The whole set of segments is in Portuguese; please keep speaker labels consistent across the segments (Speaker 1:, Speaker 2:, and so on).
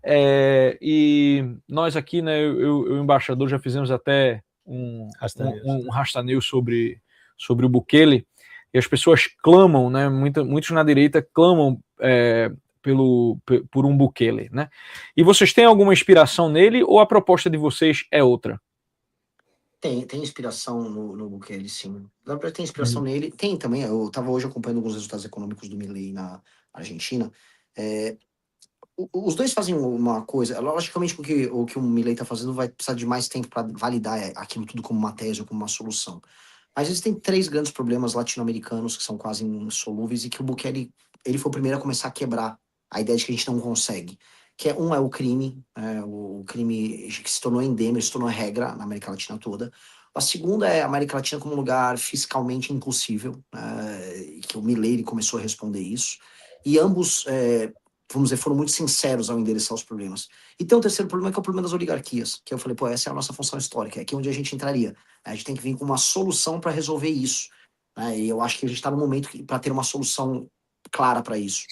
Speaker 1: E nós aqui, né, eu e o embaixador já fizemos até um Rasta News sobre o Bukele, e as pessoas clamam, né, muitos na direita clamam por um Bukele, né? E vocês têm alguma inspiração nele ou a proposta de vocês é outra?
Speaker 2: Tem inspiração no Bukele, sim. Na verdade, tem inspiração nele. Tem também, eu estava hoje acompanhando alguns resultados econômicos do Milei na Argentina. Os dois fazem uma coisa, logicamente o que o Milei está fazendo vai precisar de mais tempo para validar aquilo tudo como uma tese ou como uma solução. Mas existem três grandes problemas latino-americanos que são quase insolúveis e que o Bukele ele foi o primeiro a começar a quebrar a ideia de que a gente não consegue. Que é, um é o crime, o crime que se tornou endêmico, se tornou regra na América Latina toda. A segunda é a América Latina como um lugar fiscalmente impossível, que o Milei começou a responder isso. E ambos vamos dizer, foram muito sinceros ao endereçar os problemas. E tem um terceiro problema, que é o problema das oligarquias, que eu falei, pô, essa é a nossa função histórica, é aqui onde a gente entraria. A gente tem que vir com uma solução para resolver isso. Né? E eu acho que a gente está no momento para ter uma solução clara para isso.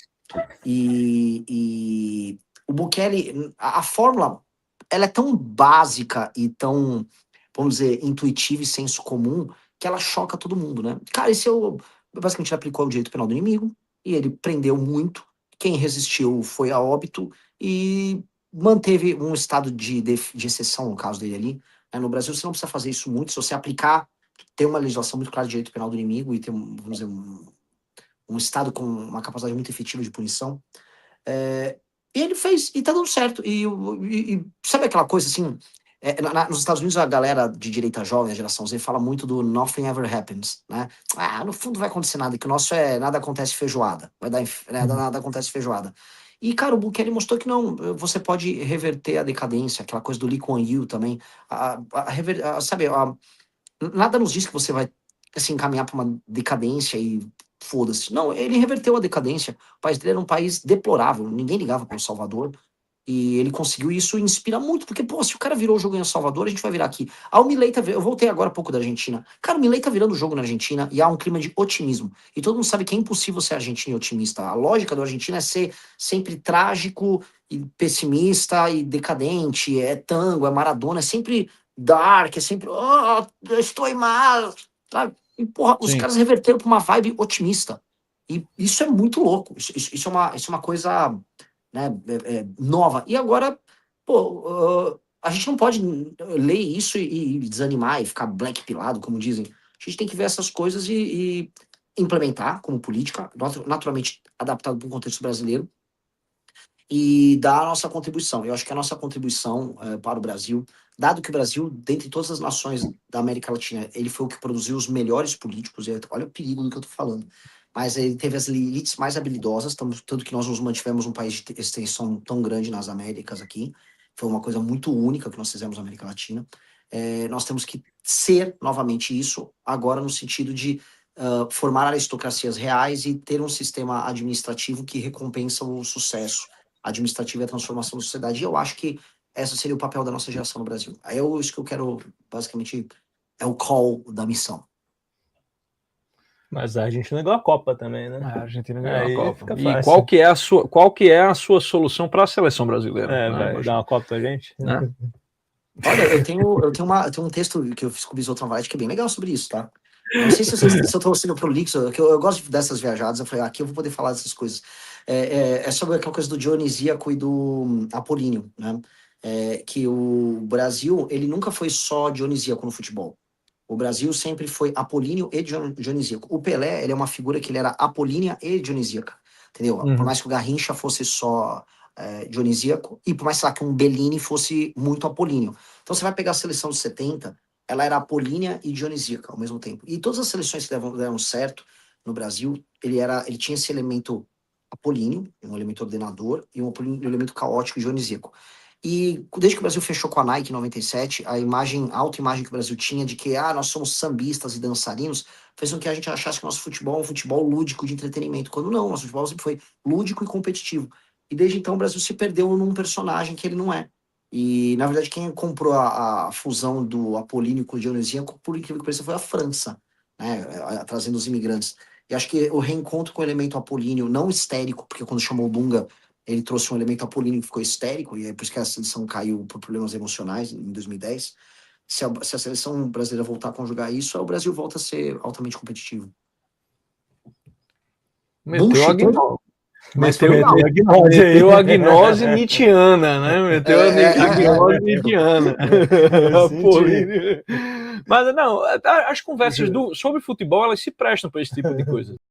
Speaker 2: E o Bukele, a fórmula, ela é tão básica e tão, vamos dizer, intuitiva e senso comum, que ela choca todo mundo, né? Cara, basicamente, ele aplicou o direito penal do inimigo, e ele prendeu muito, quem resistiu foi a óbito, e manteve um estado de exceção, no caso dele ali. Né? No Brasil, você não precisa fazer isso muito, se você aplicar, tem uma legislação muito clara de direito penal do inimigo, e tem, vamos dizer, um estado com uma capacidade muito efetiva de punição. E ele fez, e tá dando certo. E sabe aquela coisa assim? Nos Estados Unidos, a galera de direita jovem, a geração Z, fala muito do nothing ever happens, né? No fundo vai acontecer nada, que o nosso nada acontece feijoada. Nada acontece feijoada. E, cara, o Bukele mostrou que não, você pode reverter a decadência, aquela coisa do Lee Kuan Yew também. Sabe, nada nos diz que você vai assim, encaminhar para uma decadência e foda-se. Não, ele reverteu a decadência. O país dele era um país deplorável, ninguém ligava para o Salvador. E ele conseguiu isso e inspira muito, porque, pô, se o cara virou o jogo em El Salvador, a gente vai virar aqui. O Milei tá. Eu voltei agora há pouco da Argentina. Cara, o Milei tá virando o jogo na Argentina e há um clima de otimismo. E todo mundo sabe que é impossível ser argentino e otimista. A lógica do argentino é ser sempre trágico e pessimista e decadente. É tango, é Maradona, é sempre dark, é sempre. Oh, eu estou mal. Sabe? E, porra, os caras reverteram pra uma vibe otimista. E isso é muito louco. Isso é uma coisa, né, nova. E agora, pô, a gente não pode ler isso e desanimar e ficar black pilado, como dizem. A gente tem que ver essas coisas e implementar como política, naturalmente adaptado para o contexto brasileiro, e dar a nossa contribuição. Eu acho que a nossa contribuição para o Brasil, dado que o Brasil, dentre todas as nações da América Latina, ele foi o que produziu os melhores políticos, e olha o perigo do que eu estou falando, mas ele teve as elites mais habilidosas, tanto que nós nos mantivemos um país de extensão tão grande nas Américas aqui, foi uma coisa muito única que nós fizemos na América Latina. Nós temos que ser novamente isso, agora no sentido de formar aristocracias reais e ter um sistema administrativo que recompensa o sucesso administrativa e a transformação da sociedade. E eu acho que esse seria o papel da nossa geração no Brasil. Isso que eu quero, basicamente, é o call da missão.
Speaker 3: Mas a Argentina ganhou a Copa também, né?
Speaker 1: A Argentina ganhou a Copa.
Speaker 3: E
Speaker 1: qual que é a sua solução para a seleção brasileira?
Speaker 3: Vai dar uma Copa pra gente?
Speaker 2: Olha, eu tenho um texto que eu fiz com o Bisoto Navarrete que é bem legal sobre isso, tá? Eu não sei se eu estou sendo prolixo, que eu gosto dessas viajadas. Eu falei, aqui eu vou poder falar dessas coisas. É sobre aquela coisa do Dionisíaco e do Apolíneo, né? Que o Brasil, ele nunca foi só dionisíaco no futebol. O Brasil sempre foi apolíneo e dionisíaco. O Pelé, ele é uma figura que ele era apolínea e dionisíaca, entendeu? Por mais que o Garrincha fosse só dionisíaco, e por mais, sei lá, que um Bellini fosse muito apolíneo. Então você vai pegar a seleção dos 70, ela era apolínea e dionisíaca ao mesmo tempo. E todas as seleções que deram certo no Brasil, ele tinha esse elemento apolíneo, um elemento ordenador, e um elemento caótico e dionisíaco. E desde que o Brasil fechou com a Nike em 97, a autoimagem que o Brasil tinha de que nós somos sambistas e dançarinos, fez com que a gente achasse que o nosso futebol é um futebol lúdico de entretenimento, quando não, nosso futebol sempre foi lúdico e competitivo. E desde então o Brasil se perdeu num personagem que ele não é. E, na verdade, quem comprou a fusão do apolíneo com o dionisíaco, por incrível que pareça, foi a França, né, trazendo os imigrantes. E acho que o reencontro com o elemento apolíneo, não histérico, porque quando chamou o Dunga, ele trouxe um elemento apolíneo que ficou histérico, e é por isso que a seleção caiu por problemas emocionais em 2010. Se a seleção brasileira voltar a conjugar isso, o Brasil volta a ser altamente competitivo.
Speaker 1: Meteu a gnose.
Speaker 2: Mas
Speaker 1: Meteu a gnose nietzschiana, né? Meteu a gnose nietzschiana. Mas não, as conversas sobre futebol, elas se prestam para esse tipo de coisa.